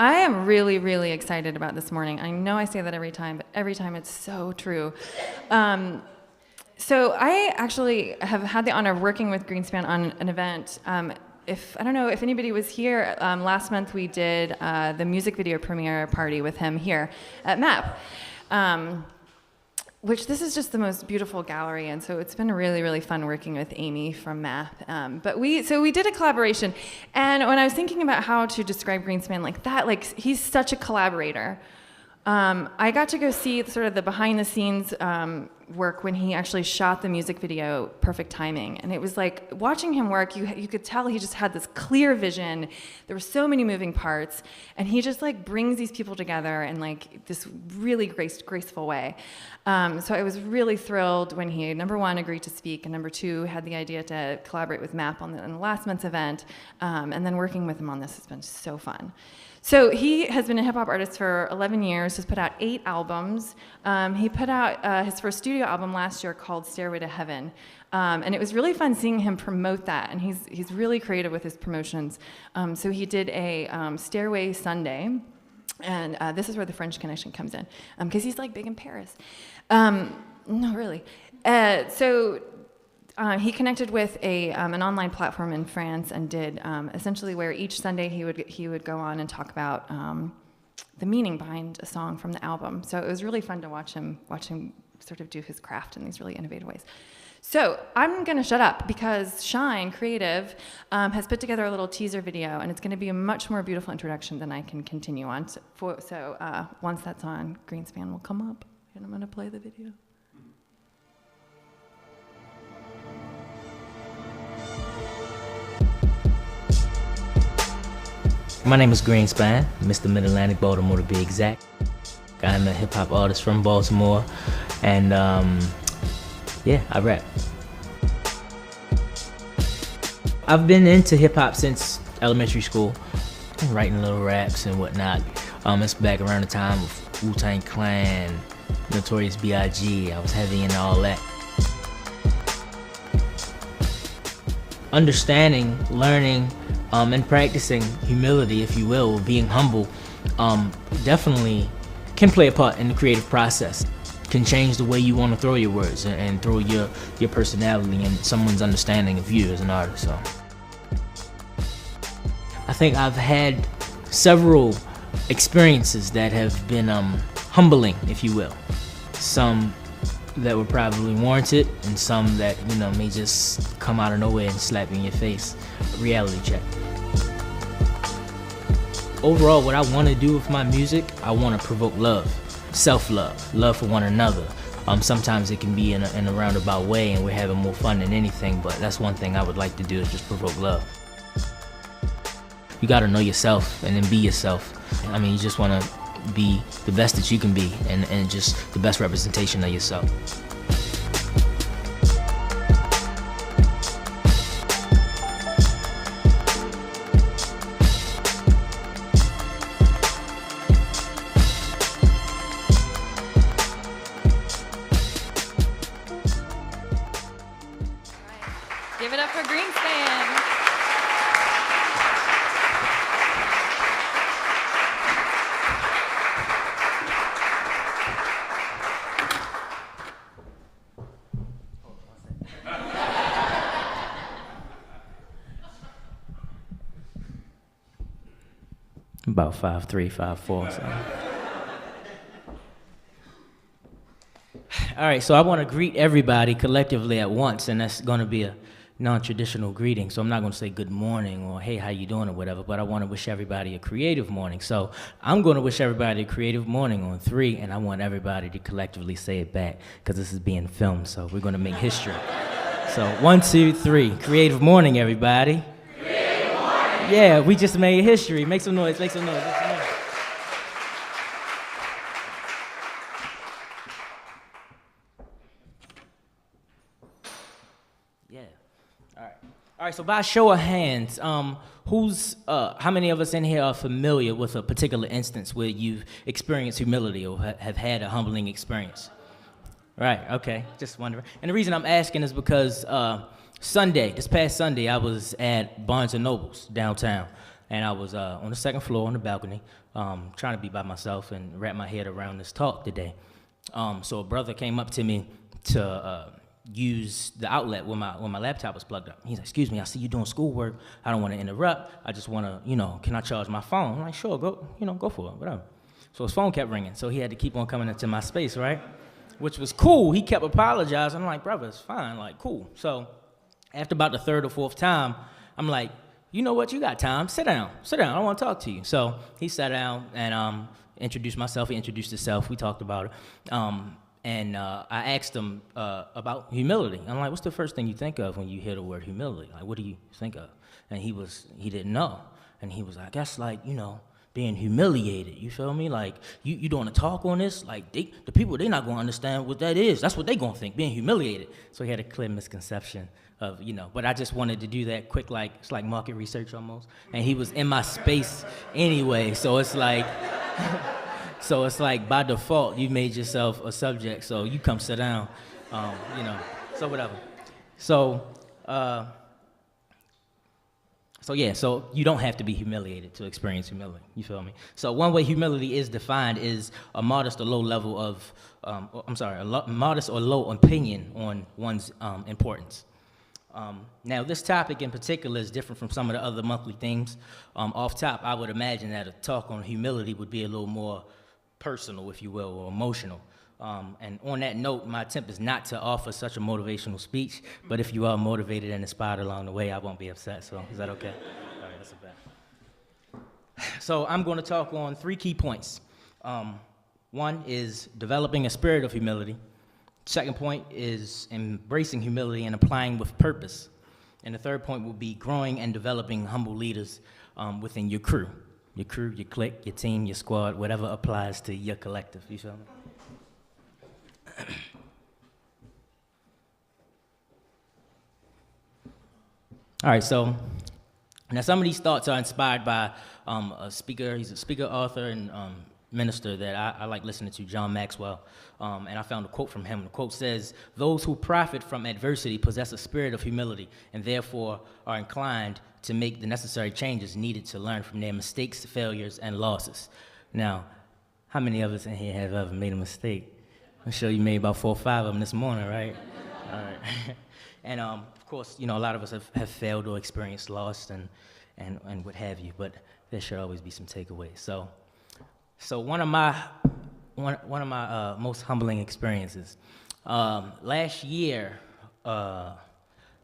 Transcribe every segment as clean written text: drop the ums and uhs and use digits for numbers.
I am really, really excited about this morning. I know I say that every time, but every time it's so true. So I actually have had the honor of working with Greenspan on an event. I don't know if anybody was here, last month we did the music video premiere party with him here at MAP. Which this is just the most beautiful gallery, and so it's been really, really fun working with Amy from MAP. But we did a collaboration, and when I was thinking about how to describe Greenspan like that, like he's such a collaborator. I got to go see sort of the behind-the-scenes work when he actually shot the music video, Perfect Timing. And it was like, watching him work, you could tell he just had this clear vision. There were so many moving parts, and he just like brings these people together in like this really graceful way. So I was really thrilled when he, number one, agreed to speak, and number two, had the idea to collaborate with MAP on the last month's event. And then working with him on this has been so fun. So he has been a hip-hop artist for 11 years, has put out 8 albums. He put out his first studio album last year called Stairway to Heaven. And it was really fun seeing him promote that, and he's really creative with his promotions. So he did a Stairway Sunday, and this is where the French connection comes in, because he's like big in Paris. No, really. He connected with an online platform in France and did essentially where each Sunday he would go on and talk about the meaning behind a song from the album. So it was really fun to watch him sort of do his craft in these really innovative ways. So I'm going to shut up because Shine Creative has put together a little teaser video, and it's going to be a much more beautiful introduction than I can continue on. So once that's on, Greenspan will come up, and I'm going to play the video. My name is Greenspan, Mr. Mid-Atlantic, Baltimore to be exact. I'm a hip-hop artist from Baltimore, and yeah, I rap. I've been into hip-hop since elementary school, writing little raps and whatnot. It's back around the time of Wu-Tang Clan, Notorious B.I.G. I was heavy into all that. Understanding, learning, and practicing humility, if you will, being humble, definitely can play a part in the creative process. Can change the way you want to throw your words and throw your personality and someone's understanding of you as an artist. So I think I've had several experiences that have been humbling, if you will. Some that were probably warranted, and some that, may just come out of nowhere and slap you in your face. Reality check. Overall, what I want to do with my music, I want to provoke love, self-love, love for one another. Sometimes it can be in a roundabout way, and we're having more fun than anything, but that's one thing I would like to do, is just provoke love. You got to know yourself and then be yourself. I mean, you just want to be the best that you can be, and just the best representation of yourself. Give it up for Greenspan. About 5'3", 5'4", so. All right, so I want to greet everybody collectively at once, and that's going to be a non-traditional greeting. So I'm not going to say good morning or hey, how you doing or whatever, but I want to wish everybody a creative morning. So I'm going to wish everybody a creative morning on 3, and I want everybody to collectively say it back, because this is being filmed, so we're going to make history. So 1, 2, 3. Creative morning, everybody. Creative morning. Yeah, we just made history. Make some noise, make some noise, make some noise. Yeah. All right, so by show of hands, how many of us in here are familiar with a particular instance where you've experienced humility or have had a humbling experience? Right, okay, just wondering. And the reason I'm asking is because this past Sunday, I was at Barnes & Noble's downtown, and I was on the second floor on the balcony, trying to be by myself and wrap my head around this talk today. So a brother came up to me to use the outlet when my laptop was plugged up. He's like, "Excuse me, I see you doing schoolwork. I don't want to interrupt. I just want to, can I charge my phone?" I'm like, "Sure, go for it, whatever." So his phone kept ringing, so he had to keep on coming into my space, right? Which was cool. He kept apologizing. I'm like, "Brother, it's fine, like, cool." So after about the third or fourth time, I'm like, "You know what, you got time, sit down, I don't want to talk to you." So he sat down and introduced myself, he introduced himself, we talked about it. And I asked him about humility. I'm like, "What's the first thing you think of when you hear the word humility? Like, what do you think of?" And he didn't know. And he was like, "I guess, like, being humiliated, you feel me? Like, you doing a talk on this? Like, the people, they not gonna understand what that is. That's what they gonna think, being humiliated." So he had a clear misconception of, but I just wanted to do that quick, like, it's like market research almost. And he was in my space anyway, so it's like, by default, you made yourself a subject, so you come sit down, so whatever. So you don't have to be humiliated to experience humility, you feel me? So one way humility is defined is a modest or low level of, modest or low opinion on one's importance. Now, this topic in particular is different from some of the other monthly themes. Off top, I would imagine that a talk on humility would be a little more personal, if you will, or emotional. And on that note, my attempt is not to offer such a motivational speech, but if you are motivated and inspired along the way, I won't be upset, so is that okay? All right, that's a bet. So I'm going to talk on 3 key points. One is developing a spirit of humility. Second point is embracing humility and applying with purpose. And the third point will be growing and developing humble leaders within your crew. Your crew, your clique, your team, your squad, whatever applies to your collective, you feel me? All right, so now some of these thoughts are inspired by a speaker. He's a speaker, author, and minister that I like listening to, John Maxwell. And I found a quote from him. The quote says, "Those who profit from adversity possess a spirit of humility and therefore are inclined to make the necessary changes needed to learn from their mistakes, failures, and losses." Now, how many of us in here have ever made a mistake? I'm sure you made about 4 or 5 of them this morning, right? All right. And of course, a lot of us have failed or experienced loss and what have you, but there should always be some takeaways. So one of my most humbling experiences, last year,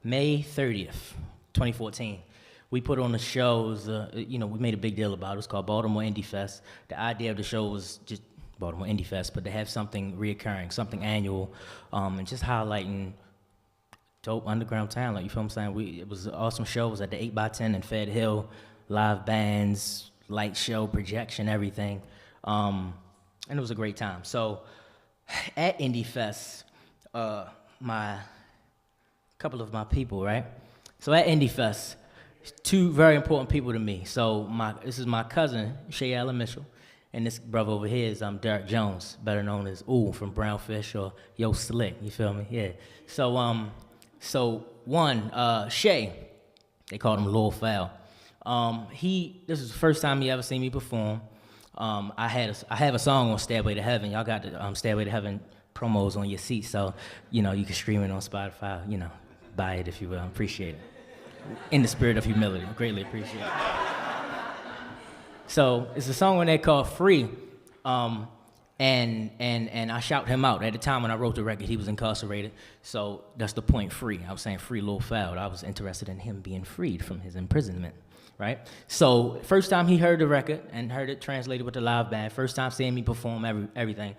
May 30th, 2014, we put on a show. We made a big deal about it. It was called Baltimore Indie Fest. The idea of the show was just Baltimore Indie Fest, but to have something reoccurring, something annual, and just highlighting dope underground talent. You feel what I'm saying? It was an awesome show. It was at the 8x10 in Fed Hill, live bands, light show, projection, everything. And it was a great time. So at Indie Fest, couple of my people, right? So at Indie Fest, 2 very important people to me. So this is my cousin, Shay Allen Mitchell, and this brother over here is Derek Jones, better known as Ooh from Brownfish or Yo Slick, you feel me? Yeah. So Shay, they called him Lil Fowl. This is the first time he ever seen me perform. I have a song on Stairway to Heaven. Y'all got the Stairway to Heaven promos on your seat, so you can stream it on Spotify. Buy it if you will. I appreciate it. In the spirit of humility, greatly appreciate it. So it's a song on there called Free, and I shout him out. At the time when I wrote the record, he was incarcerated, so that's the point, free. I was saying free Lil Fowl. I was interested in him being freed from his imprisonment, right? So first time he heard the record and heard it translated with the live band, first time seeing me perform everything,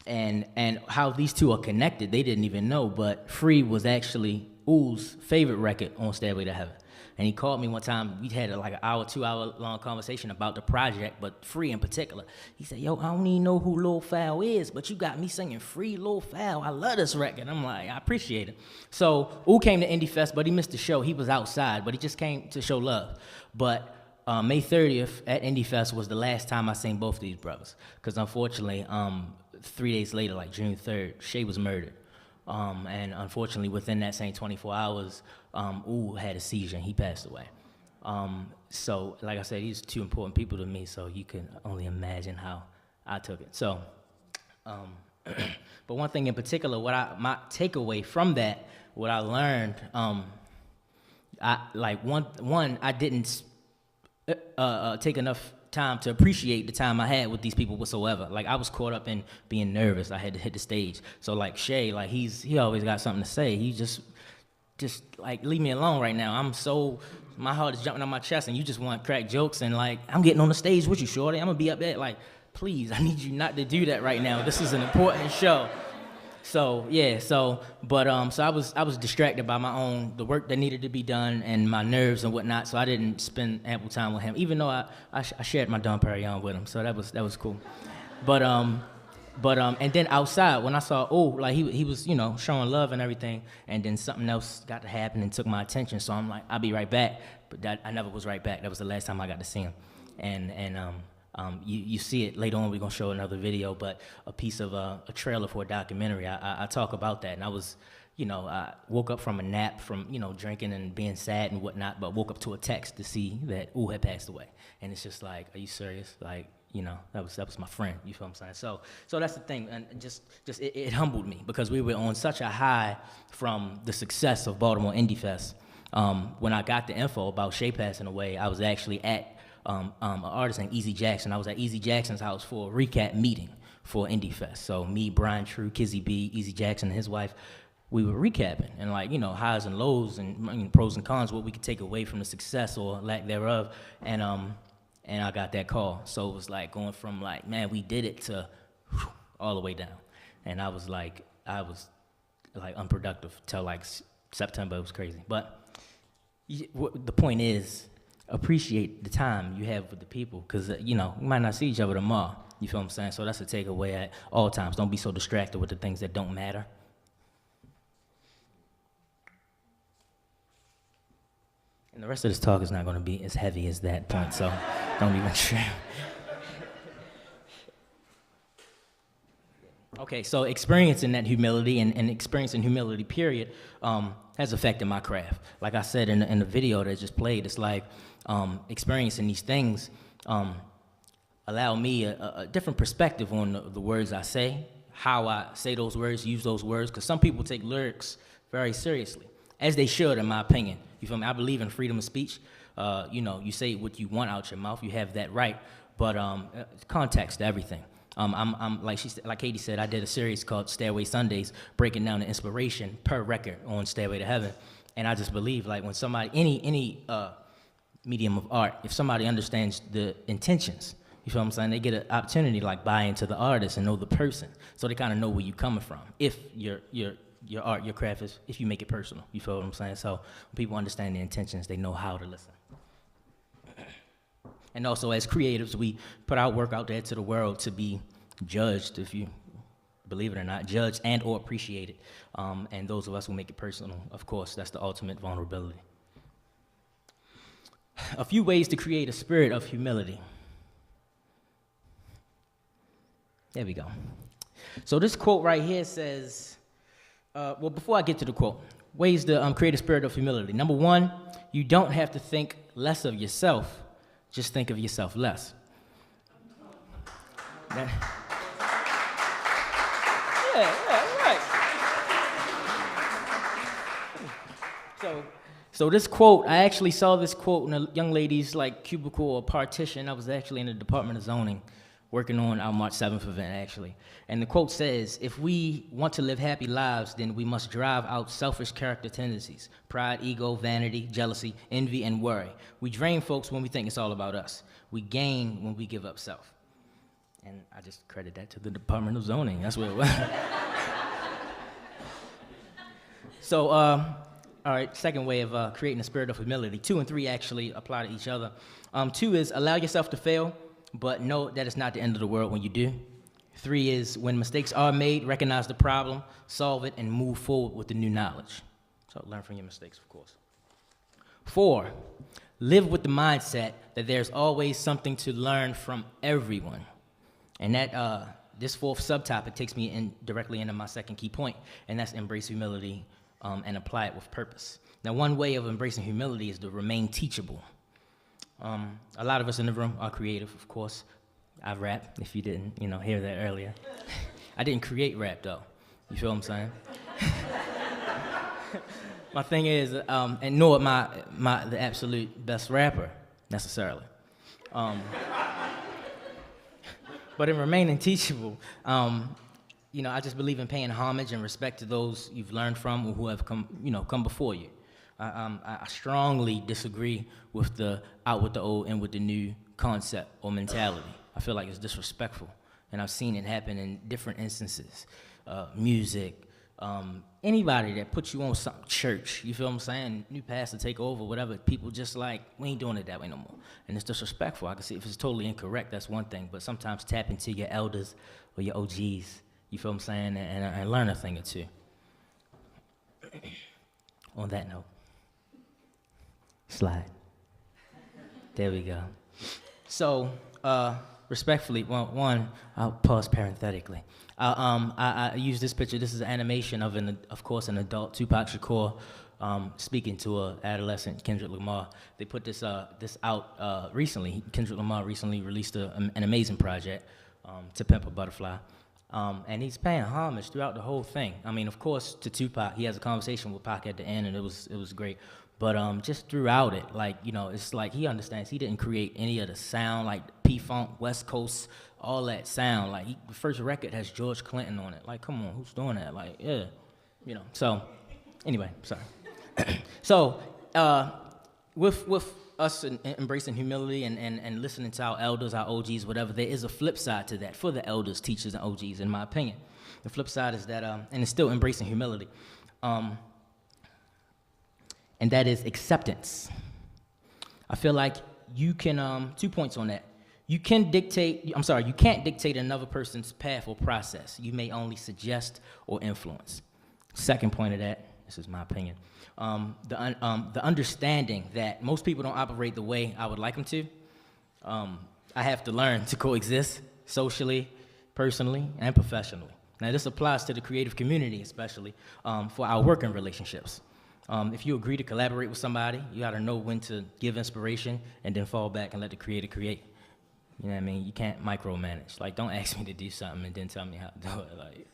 and how these two are connected, they didn't even know, but Free was actually Ooh's favorite record on Stairway to Heaven. And he called me one time. We had like an hour, 2 hour long conversation about the project, but Free in particular. He said, yo, I don't even know who Lil Fowl is, but you got me singing Free Lil Fowl. I love this record. I'm like, I appreciate it. So Ooh came to Indie Fest, but he missed the show. He was outside, but he just came to show love. But May 30th at Indie Fest was the last time I seen both of these brothers. Because unfortunately, 3 days later, like June 3rd, Shay was murdered. And unfortunately, within that same 24 hours, Ooh had a seizure and he passed away. So, like I said, these are two important people to me, so you can only imagine how I took it. So, but one thing in particular, my takeaway from that, what I learned, I didn't take enough time to appreciate the time I had with these people whatsoever. Like, I was caught up in being nervous. I had to hit the stage. So like Shay, like he always got something to say. He just like, leave me alone right now. My heart is jumping on my chest and you just want to crack jokes and like, I'm getting on the stage with you, shorty. I'm gonna be up there. Like, please, I need you not to do that right now. This is an important show. So yeah, so I was distracted by the work that needed to be done and my nerves and whatnot. So I didn't spend ample time with him, even though I shared my Dom Perignon with him. So that was cool. But and then outside when I saw like he was showing love and everything, and then something else got to happen and took my attention. So I'm like, I'll be right back. But I never was right back. That was the last time I got to see him, and you see it later on. We're gonna show another video, but a piece of a trailer for a documentary. I talk about that, and I was, I woke up from a nap from drinking and being sad and whatnot, but woke up to a text to see that Ooh had passed away, and it's just like, are you serious? Like, that was my friend. You feel what I'm saying? So that's the thing, and just it humbled me because we were on such a high from the success of Baltimore Indie Fest. When I got the info about Shay passing away, I was actually at an artist named Easy Jackson. I was at Easy Jackson's house for a recap meeting for Indie Fest. So me, Brian True, Kizzy B, Easy Jackson, and his wife, we were recapping and like, highs and lows and pros and cons, what we could take away from the success or lack thereof. And I got that call. So it was like going from like, man, we did it to all the way down. And I was like unproductive till like September. It was crazy. But the point is, appreciate the time you have with the people, because you might not see each other tomorrow. You feel what I'm saying? So that's a takeaway at all times. Don't be so distracted with the things that don't matter. And the rest of this talk is not going to be as heavy as that point, so don't even try. Okay, so experiencing that humility and experiencing humility, period, has affected my craft. Like I said in the video that I just played, it's like experiencing these things allow me a different perspective on the words I say, how I say those words, use those words, because some people take lyrics very seriously, as they should, in my opinion. You feel me? I believe in freedom of speech. You say what you want out your mouth, you have that right, but context to everything. I'm like Katie said, I did a series called Stairway Sundays, breaking down the inspiration per record on Stairway to Heaven, and I just believe like when somebody, any medium of art, if somebody understands the intentions, you feel what I'm saying, they get an opportunity to like buy into the artist and know the person, so they kind of know where you're coming from. If your art, your craft is, if you make it personal, you feel what I'm saying. So when people understand the intentions, they know how to listen. And also, as creatives, we put our work out there to the world to be judged, if you believe it or not, judged and or appreciated. And those of us who make it personal, of course, that's the ultimate vulnerability. A few ways to create a spirit of humility. There we go. So this quote right here says, well, before I get to the quote, ways to create a spirit of humility. Number one, you don't have to think less of yourself. Just think of yourself less. Right. So this quote, I actually saw this quote in a young lady's like cubicle or partition. I was actually in the Department of Zoning, working on our March 7th event, actually. And the quote says, if we want to live happy lives, then we must drive out selfish character tendencies: pride, ego, vanity, jealousy, envy, and worry. We drain folks when we think it's all about us. We gain when we give up self. And I just credit that to the Department of Zoning. That's what it was. So All right, second way of creating a spirit of humility. 2 and 3 actually apply to each other. 2 is allow yourself to fail, but know that it's not the end of the world when you do. 3 is when mistakes are made, recognize the problem, solve it, and move forward with the new knowledge. So learn from your mistakes, of course. 4, live with the mindset that there's always something to learn from everyone. And that this fourth subtopic takes me directly into my second key point, and that's embrace humility and apply it with purpose. Now, one way of embracing humility is to remain teachable. A lot of us in the room are creative, of course. I rap, if you didn't, hear that earlier. I didn't create rap, though. You feel what I'm saying? My thing is, and nor am I the absolute best rapper, necessarily. But in remaining teachable, I just believe in paying homage and respect to those you've learned from or who have come before you. I strongly disagree with the out with the old and with the new concept or mentality. I feel like it's disrespectful, and I've seen it happen in different instances. Music, anybody that puts you on something, church, you feel what I'm saying? New pastor take over, whatever. People just like, we ain't doing it that way no more. And it's disrespectful. I can see if it's totally incorrect, that's one thing. But sometimes tap into your elders or your OGs, you feel what I'm saying, and learn a thing or two. On that note, slide. There we go. So, respectfully, one, I'll pause parenthetically. I use this picture. This is an animation of course, an adult Tupac Shakur speaking to an adolescent Kendrick Lamar. They put this out recently. Kendrick Lamar recently released an amazing project, To Pimp a Butterfly. And he's paying homage throughout the whole thing. I mean, of course, to Tupac, he has a conversation with Pac at the end, and it was great. But just throughout it, it's like he understands he didn't create any of the sound, like P-Funk, West Coast, all that sound. Like, the first record has George Clinton on it. Like, come on, who's doing that? Like, yeah, So, anyway, sorry. So, with us embracing humility and listening to our elders, our OGs, whatever, there is a flip side to that for the elders, teachers, and OGs, in my opinion. The flip side is that, and it's still embracing humility, and that is acceptance. I feel like you can, 2 points on that. You can't dictate another person's path or process. You may only suggest or influence. Second point of that, this is my opinion, the understanding that most people don't operate the way I would like them to. I have to learn to coexist socially, personally, and professionally. Now, this applies to the creative community, especially for our working relationships. If you agree to collaborate with somebody, you got to know when to give inspiration and then fall back and let the creator create. You know what I mean? You can't micromanage. Like, don't ask me to do something and then tell me how to do it. Like,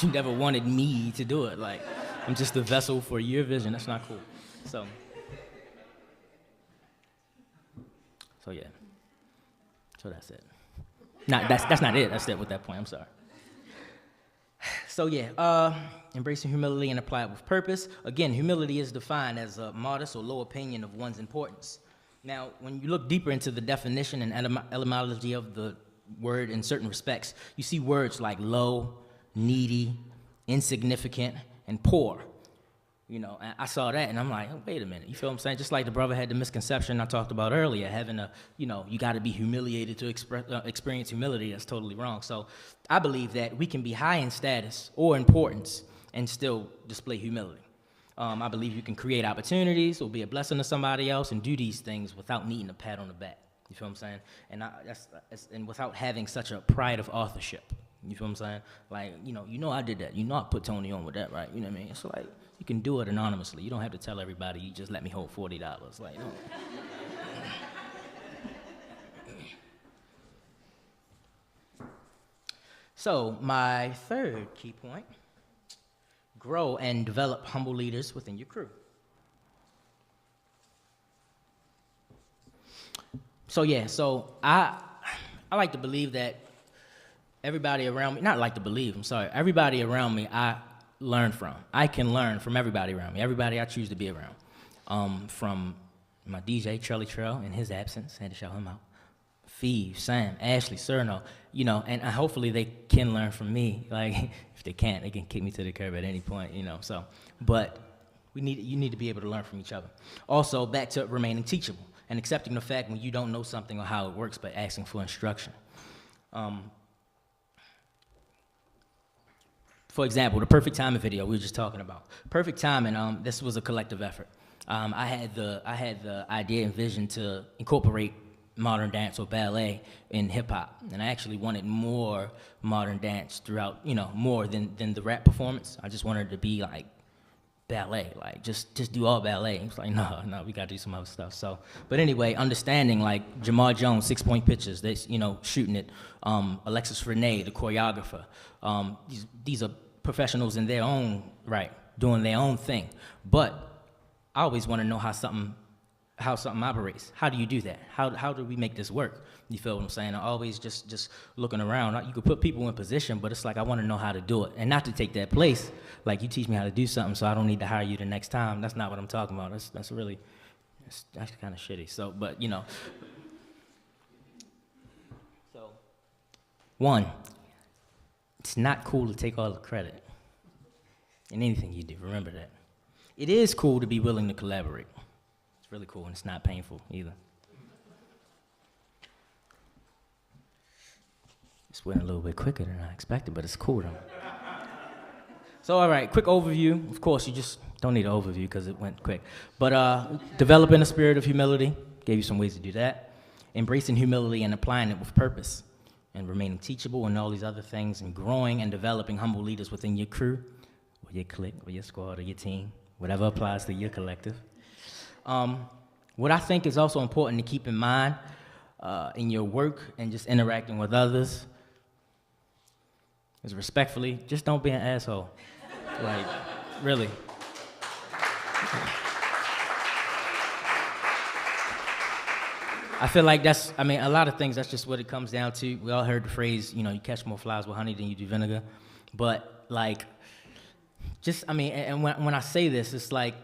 you never wanted me to do it. Like, I'm just the vessel for your vision. That's not cool. So yeah. So that's it. That's not it. That's it with that point. I'm sorry. So yeah, embracing humility and apply it with purpose. Again, humility is defined as a modest or low opinion of one's importance. Now, when you look deeper into the definition and etymology of the word in certain respects, you see words like low, needy, insignificant, and poor. And I saw that, and I'm like, oh, wait a minute. You feel what I'm saying? Just like the brother had the misconception I talked about earlier, having you got to be humiliated to experience humility. That's totally wrong. So I believe that we can be high in status or importance and still display humility. I believe you can create opportunities or be a blessing to somebody else and do these things without needing a pat on the back. You feel what I'm saying? And and without having such a pride of authorship. You feel what I'm saying? Like, I did that. I put Tony on with that, right? You know what I mean? It's like, you can do it anonymously. You don't have to tell everybody, you just let me hold $40. Like, no. So, my third key point, grow and develop humble leaders within your crew. So yeah, I like to believe that everybody around me, everybody around me I learn from. I can learn from everybody around me, everybody I choose to be around. From my DJ, Trelly Trail, in his absence, I had to shout him out. Fee, Sam, Ashley, Cerno, you know, and hopefully they can learn from me. Like, if they can't, they can kick me to the curb at any point, you know. So, but you need to be able to learn from each other. Also, back to remaining teachable and accepting the fact when you don't know something or how it works, but asking for instruction. For example, the Perfect Timing video we were just talking about. Perfect Timing, this was a collective effort. I had the idea and vision to incorporate modern dance or ballet in hip hop, and I actually wanted more modern dance throughout, you know, more than the rap performance. I just wanted it to be like ballet, like just do all ballet. He was like, no, we gotta do some other stuff. So, but anyway, understanding like Jamar Jones, 6-point pitches, they, you know, shooting it. Alexis Renee, the choreographer. These are professionals in their own right, doing their own thing. But I always want to know how something operates. How do you do that? How do we make this work? You feel what I'm saying? I'm always just looking around. You could put people in position, but it's like I want to know how to do it. And not to take that place, like you teach me how to do something so I don't need to hire you the next time. That's not what I'm talking about. That's kind of shitty. So, but you know. So, one, it's not cool to take all the credit in anything you do. Remember that. It is cool to be willing to collaborate. It's really cool, and it's not painful either. This went a little bit quicker than I expected, but it's cool though. So, all right, quick overview. Of course, you just don't need an overview because it went quick. But developing a spirit of humility, gave you some ways to do that. Embracing humility and applying it with purpose. And remaining teachable and all these other things, and growing and developing humble leaders within your crew, or your clique, or your squad, or your team, whatever applies to your collective. What I think is also important to keep in mind in your work and just interacting with others is respectfully, just don't be an asshole. Like, really. I feel like a lot of things, that's just what it comes down to. We all heard the phrase, you know, you catch more flies with honey than you do vinegar. But, like, and when I say this, it's like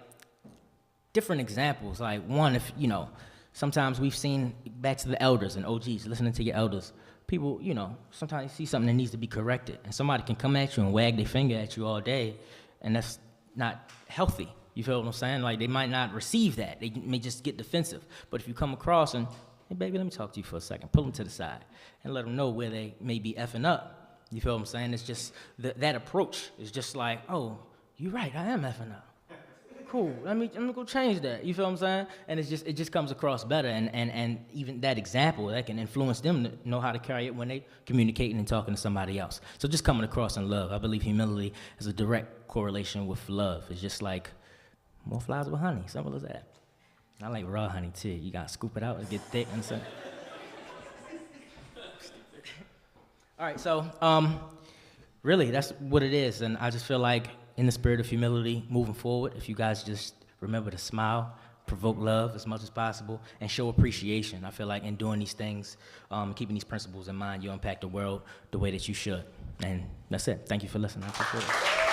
different examples. Like, one, if, you know, sometimes we've seen, back to the elders and OGs, listening to your elders, people, you know, sometimes you see something that needs to be corrected, and somebody can come at you and wag their finger at you all day, and that's not healthy. You feel what I'm saying? Like, they might not receive that. They may just get defensive. But if you come across and, hey, baby, let me talk to you for a second, pull them to the side and let them know where they may be effing up. You feel what I'm saying? It's just, that approach is just like, oh, you're right, I am effing up. Cool, let me go change that. You feel what I'm saying? And it just comes across better. And even that example, that can influence them to know how to carry it when they communicating and talking to somebody else. So just coming across in love. I believe humility is a direct correlation with love. It's just like, more flies with honey, simple as that. I like raw honey too. You gotta scoop it out and get thick and stuff. All right, so really that's what it is, and I just feel like in the spirit of humility, moving forward, if you guys just remember to smile, provoke love as much as possible, and show appreciation. I feel like in doing these things, keeping these principles in mind, you'll impact the world the way that you should. And that's it. Thank you for listening. I appreciate it.